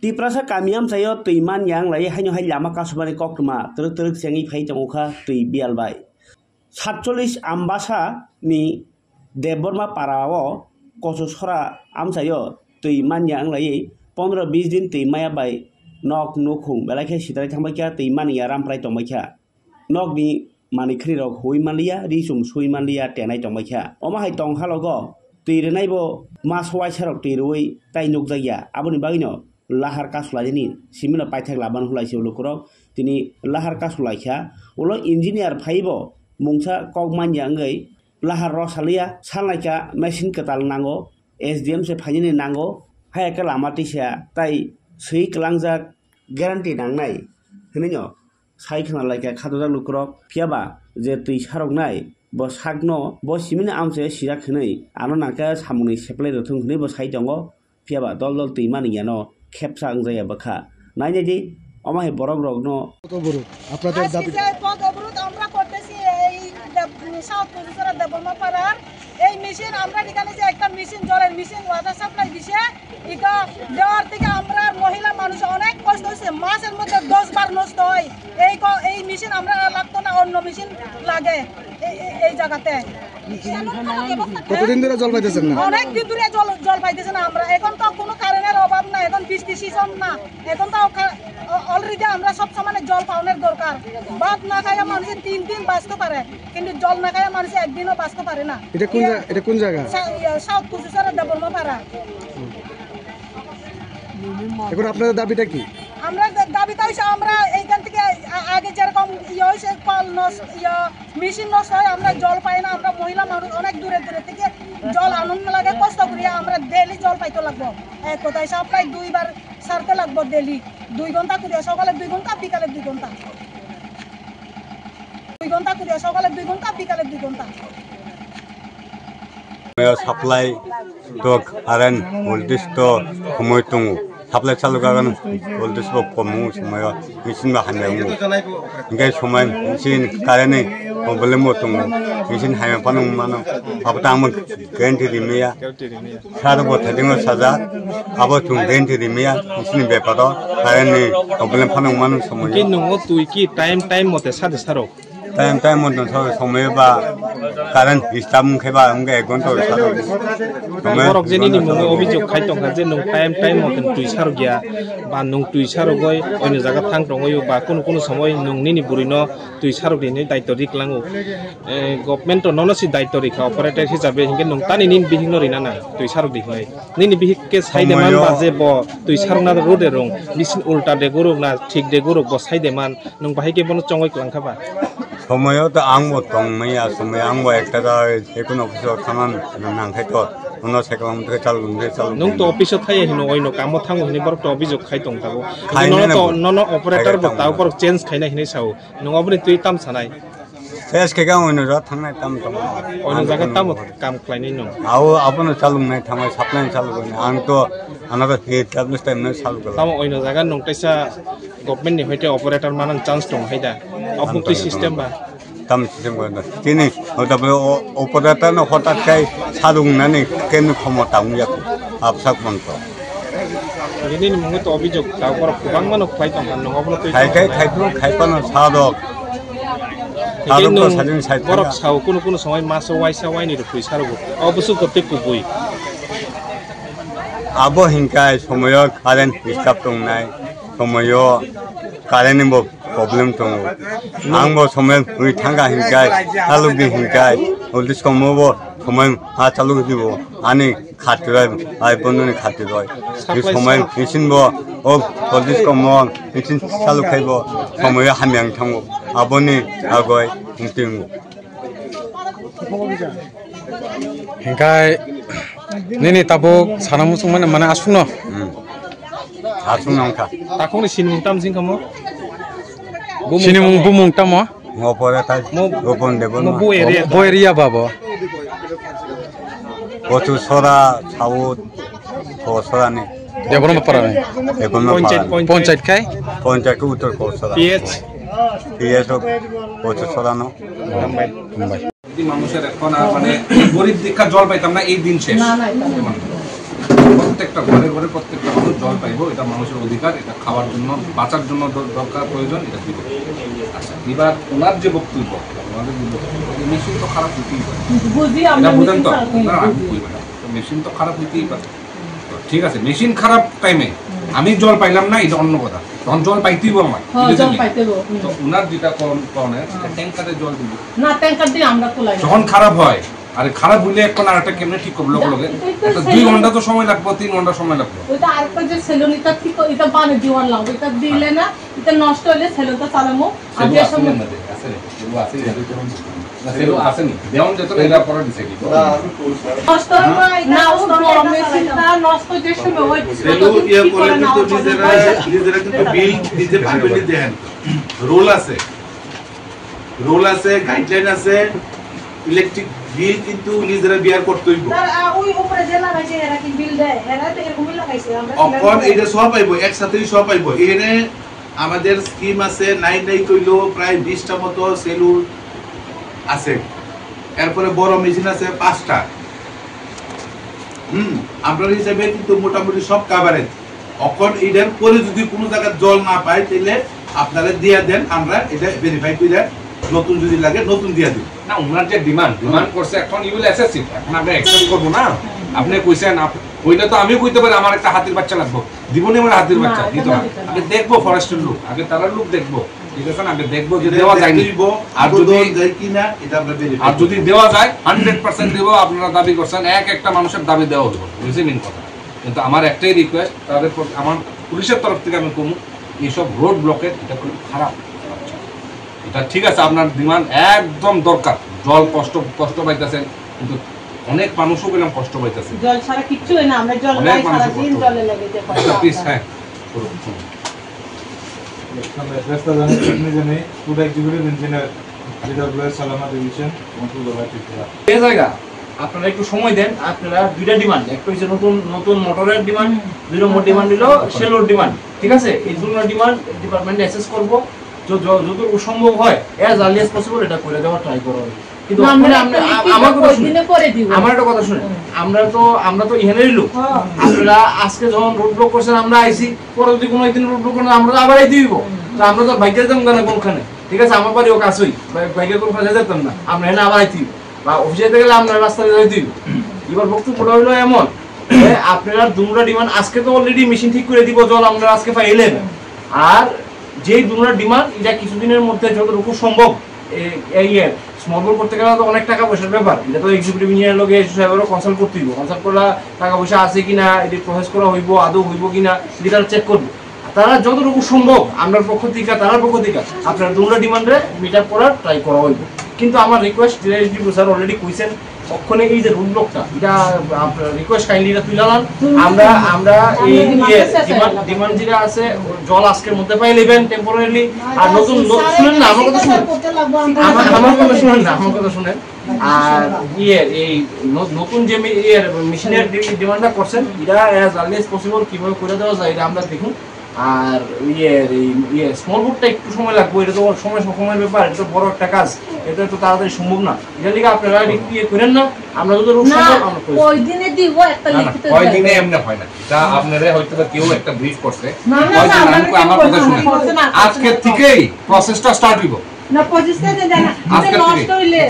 Tiprasa kamiam sayo tuiman yang lai hanyo hai lama kasubani kokma teruk sengi phai jangokha tui bialbai 47 ambasa ni Deborma parao kososora amsayo tuiman yang lai 15-20 din tuimaya bai nok nukhung belakhe sidai thangbaikya tuiman yaram prai tongbaikya nok ni manikhri rok huimanlia risum suimanlia tenai tongbaikya oma hai tong halogo tuirenai bo maswai sarok tuirui tai nukjaya aboni bagino lahar kasulajini simila paithak laban hulaisi ulukurok tini lahar kasulaikha ulo engineer phaibo mungsa kokman yangai lahar rosalia sanlaika machine ketal nango SDM se phajini nango hai ka lamatisa tai sei klangjak guarantee nangnai hinino sai khana laika khadojak lukurok phiaba je tui sarok nai bo sakno bo simina amse sirak khnai ano naka samuni seplai rothung khnai bo sai tongo phiaba dol tui mani yano খেপসা আংজায়া বাখা নাই যে আমায় বড় রগ্ন কত বড় আপনাদের দাবি পদ অবরোধ আমরা করতেছি এই সাউথ পজিশনে দেবমা পাড়ার এই মেশিন আমরা এখানে যে একটা মেশিন জলের মেশিন ওয়াটার সাপ্লাই দিছে এটা দেওয়ার থেকে আমরা মহিলা মানুষ অনেক কষ্ট হচ্ছে মাসের মধ্যে 10 বার নষ্ট হয় এই মেশিন আমরা লাগতো না অন্য মেশিন লাগে এই জায়গাতে কতদিন ধরে জল পাইতেছেন না অনেক দিন ধরে জল পাইতেছেন আমরা এখন তো কোনো কারেন্টের অভাব না এখন বৃষ্টি সিজন না এখন তো অলরেডি আমরা সব সময় জল পাওয়ার দরকার ভাত না খায় মানুষ 3 দিন বাঁচতে পারে কিন্তু জল না খায় মানুষ একদিনও বাঁচতে পারে না এটা কোন জায়গা সাউথ কুচুসারা দেবর্মা পাড়া এখন আপনাদের দাবিটা কি আমরা দাবিটা হইছে আমরা এইখান থেকে আগে যেরকম হইছে কল নষ্ট মেশিন নষ্ট হয় আমরা জল পাই না আমরা মহিলা মানুষ অনেক দূরে থেকে জল আনন্দ লাগে কষ্ট করি আমরা ডেইলি জল পাইতে লাগবো এক কথায় সাপ্লাই 2 বার সারতে লাগবো ডেইলি 2 ঘন্টা করে সকালে 2 ঘন্টা বিকালে 2 ঘন্টা 2 ঘন্টা করে সকালে 2 ঘন্টা বিকালে 2 ঘন্টা সাপ্লাই তো কারেন্ট ভোল্টেজ তো সময় তো সাপ্লাই চালু কারণ ভোল্টেজ কমু সময় মেশিন বাহানায় ইংকাই সময় মেশিন কারেন্ট প্রবলেম তো মেশিন হাইমে পানো মানো আবতা আম গ্যারান্টি দিমিয়া সারা বছর সাজা আবার তুমি গ্যারান্টি দিমিয়া মেশিন ব্যাপার কারেন্ট প্রবলেম পানো মানো সময় কি নঙ্গো তুই কি টাইম মতে সাথে সারো টাইম মতো সময় বা কারেন্ট স্টাফ খেবা আমাকে 1 ঘন্টা সারো বরক জেনি নি মঙ্গো অভিযোগ খাইতং যে নং টাইম মতো তুই সারো গিয়া বা নং তুই সারো গয় অন্য জায়গা থাং দङयो বা কোন সময় নংনি নি বুরিনো তুই সারো দিনে দায়িত্ব রিকলাङो গভর্নমেন্ট ননসি দায়িত্ব রিখা অপারেটর হিসাবে হিংকে নং তানি নিন বিহিনো রিনা না তুই সারো দিখলাই নিনি বিহিকে সাইদে মান বাজে ব তুই সারো না রোডে রং মিশিন উল্টা দে গরু না ঠিক দে গরু ব সাইদে মান নং বাহিকে বন চङय ক্লাংখাবা সময় তো আংবো দংমাইয়া সময় আংবো একটা যেকোনো অফিসে খামান নাংখাইত উনো সেকলম থেকে চালু নং তো অফিসে থাই হিনো ওইনো কামো থাঙ্গো হিনি বরক তো অভিযোগ খাইতং থাকো নন অপারেটর বতাও বরক চেঞ্জ খাইনা হিনি সাও নং অবনি তুই তাম সানাই শেষ কেগা ওইনো জ থাংনাই তাম ওইনো জায়গা তাম কাম খাইনাই নং আও আপনো চালু নাই থামাই সাপ্লাই চালু কই আং তো আনাদা এস্টাবলিশ টাইম না চালু করা তাম ওইনো জায়গা নং তাইসা গভর্নমেন্ট নি হইতে অপারেটর মানান চান্স দং হাইদা অফুক্তি সিস্টেম বা তাম সিস্টেম করা তিনি হয়তো অপারেটর না হঠাৎ কাই সাদুংনানি কেন ক্ষমতা উইয়া আপসাক মন্ত ini mungkin to objek tahu kalau kubang mana kuai tongkan nong apa tuh kai pano sadok ini borok sahu kuno sampai masuk wai ni rupi sarugo oh besok ketik kubui abo hingkai somoyo karen istap tongnai somoyo karen ni bo problem tongo angbo somoyo ui thangga hingkai alugi hingkai oldis komobo সময় চালু দিব আনি খাটি রয় I বন্ধুনি খাটি রয় এই সময় machine ব ও চল্লিশ কম মেশিন চালু খাইব সময় হামিয়াং থাঙ্গ আবনি আগয় মুক্তিং হেঙ্কাই নিনি তাবুক সানামুসুং মানে আসুন নংখা তাকং ni sinmung tam sing kamo sinimung bumung tamo mo pore ta gopon debon bo area babo কচু সরা সাউথ সরানি দেবরমা পারানি পঞ্চায়েত খাই পঞ্চায়েত উত্তর কোসরা পিএচ কচু সরানো মুম্বাই মানুষের এখন মানে গরিব দীক্ষা জল পাইতাম না এই দিন শেষ প্রত্যেকটা ঘরে ঘরে প্রত্যেকটা মানুষ জল পাইব, এটা মানুষের অধিকার, এটা খাওয়ার জন্য বাঁচার জন্য দরকার প্রয়োজন, এটা দিব। আচ্ছা, এবার ওনার যে বক্তব্য, মেশিন তো খারাপ হইতেই পারে, এটা বুঝেন তো? মেশিন তো খারাপ হইতেই পারে, ঠিক আছে। মেশিন খারাপ টাইমে আমি জল পাইলাম না, এটা অন্য কথা, তখন জল পাইতেই আমার। তো ওনার যেটা ট্যাঙ্কারে জল দিব না, ট্যাঙ্কার দিয়ে আমরা তোলাই যখন খারাপ হয়, আরে খারাপ হইলে এখন আর একটা কেমনে ঠিক করবো লগে, 2 ঘন্টা তো সময় লাগবে, 3 ঘন্টা সময় লাগবে। ওইটা আরেকটা যে সেলুনিটা ঠিক এটা বানে দিওয়ান লাগবে, এটা দিলে না এটা নষ্ট হলে সেলুনটা চালামো। আর যে সময় আছে সেলু আছে, না সেলু আসেনি দেওন যেত না, এটা পরে দিছে কি নষ্ট না, ও বড় মেশিনটা নষ্ট যে সময় ওই সেলু ইয়া করে কিন্তু নিজেরা কিন্তু বিল নিজে ভাবে দেন, রোল আছে, গাইডলাইন আছে, ইলেকট্রিক বিল কিন্তু নিজেরা বিয়ার করতে হইব। ওই উপরে যে লাগাইছে এরা কি বিল দেয়, এরা তো এরকম লাগাইছে, আমরা এখন এইটা সব পাইবো, একসাথেই সব পাইবো। এখানে আমাদের স্কিম আছে, নাই কইলো প্রায় 20টা মতো সেলুন আছে, এরপরে বড় মেশিন আছে 5টা। আপনার হিসাবে কিন্তু মোটামুটি সব কাভারেজ। এখন এটার পরে যদি কোনো জায়গায় জল না পাই তাহলে আপনারা দিয়ে দেন, আমরা এটা ভেরিফাই করে নতুন যদি লাগে নতুন দিয়ে দিই। না, ওনার যে ডিমান্ড করছে, এখন ইউ উইল অ্যাসেস ইট, এখন আমরা অ্যাকসেপ্ট করব না। আপনি কইছেন ওইটা তো আমিও কইতে পারি, আমার একটা হাতির বাচ্চা লাগবে, দিবনি আমার হাতির বাচ্চা দিতে হবে। আগে দেখবো ফরেস্টের লোক, আগে তারা লোক দেখবো, ঠিক আছে না? আগে দেখবো যে দেওয়া যায় আর যদি যায় কিনা এটা আমরা ভেরিফাই, আর যদি দেওয়া যায় 100% দেবো। আপনারা দাবি করছেন, একটা মানুষের দাবি দেওয়া হলো, বুঝে মেন কথা। কিন্তু আমার একটাই রিকোয়েস্ট, তাদের আমার পুলিশের তরফ থেকে আমি কমু, এইসব রোড ব্লকেট এটা খুব খারাপ। এটা ঠিক আছে, আপনার ডিমান্ড একদম দরকার, জল কষ্ট পাইতেছেন, কিন্তু অনেক মানুষও পেলাম কষ্ট পাইতেছে, জল ছাড়া কিচ্ছু হয় না, আমরা জল নাই, সারা দিন জলে লাগে যে প্লিজ। হ্যাঁ, এই জায়গা আপনারা একটু সময় দেন। আপনারা 2টা ডিমান্ড, একটা হচ্ছে নতুন মোটরের ডিমান্ড, 2 নম্বর ডিমান্ড হলো সেলোর ডিমান্ড, ঠিক আছে? এই 2টা ডিমান্ড ডিপার্টমেন্টে অ্যাসেস করব, যতটুকু সম্ভব হয় অ্যাজ আর্লি অ্যাজ পসিবল এটা করে দেওয়ার ট্রাই করা হবে। কিন্তু আমার একটা কথা শুনে, আমরা তো ইহানেরই লোক। আপনারা আজকে যখন রোড ব্লক করছেন আমরা আইসি, পরে যদি কোনো একদিন রোড ব্লক করেন আমরা তো আবার আইতে দিব, তো আমরা তো বাইকে যেতাম কেন কোনখানে, ঠিক আছে? আমার বাড়িও কাছেই, বাইকে কোনখানে যেতাম না, আমরা এনে আবার আইতে দিব, বা অফিসে যেতে গেলে আমরা রাস্তায় যাইতে দিব। এবার বক্তব্যটা হইলো এমন, আপনারা 2টা ডিমান্ড আজকে তো অলরেডি মেশিন ঠিক করে দিব, জল আমরা আজকে পাইলেন। আর যেই 2টা ডিমান্ড এটা কিছুদিনের মধ্যে যতটুকু সম্ভব, স্মল বল করতে গেলে তো অনেক টাকা পয়সার ব্যাপার, এটা তো এক্সিকিউটিভ ইঞ্জিনিয়ার লোকে সাহেবেরও কনসাল্ট করতে হইব, কনসাল্ট করলে টাকা পয়সা আছে কিনা, এটি প্রসেস করা হইব, আদৌ হইব কিনা এটা চেক করবো। তারা যতটুকু সম্ভব আপনার পক্ষ থেকে, তার পক্ষ থেকে আপনার 2টা ডিমান্ডে মিট আপ করার ট্রাই করা হইব। কিন্তু আমার রিকোয়েস্ট, স্যার অলরেডি কইছেন, ওখানে এই যে রুল ব্লকটা, এটা আপনার রিকোয়েস্ট কাইন্ডলি এটা তুলালাম। আমরা এই ডিমান্ড যেটা আছে, জল আজকের মধ্যে পাই নেবেন টেম্পোরারিলি। আর নতুন শুনেন না, আমার কথা শুনেন, আমার কথা শুনেন। আর এই নতুন যে মেশিনের ডিমান্ডটা করছেন, এটা অ্যাজ আর্লি অ্যাজ পসিবল কিভাবে করে দেওয়া যায় এটা আমরা দেখুন। আর স্মল বোটটা একটু সময় লাগবে, এটা তো সময়ের ব্যাপার, এটা তো বড় একটা কাজ, এটা তো তাড়াতাড়ি সম্ভব না। এটা লিখে আপনারা একটু করেন না, আমরা যদি ওই দিনে দিব একটা লিখিত, ওই দিনে এমনি হয় না, এটা আপনারা হয়তো কেউ একটা ব্রিফ করছে, আমার কথা শুনেন, আজকে থেকেই প্রসেসটা স্টার্ট হইব না 25 দিন না, নষ্ট হইলে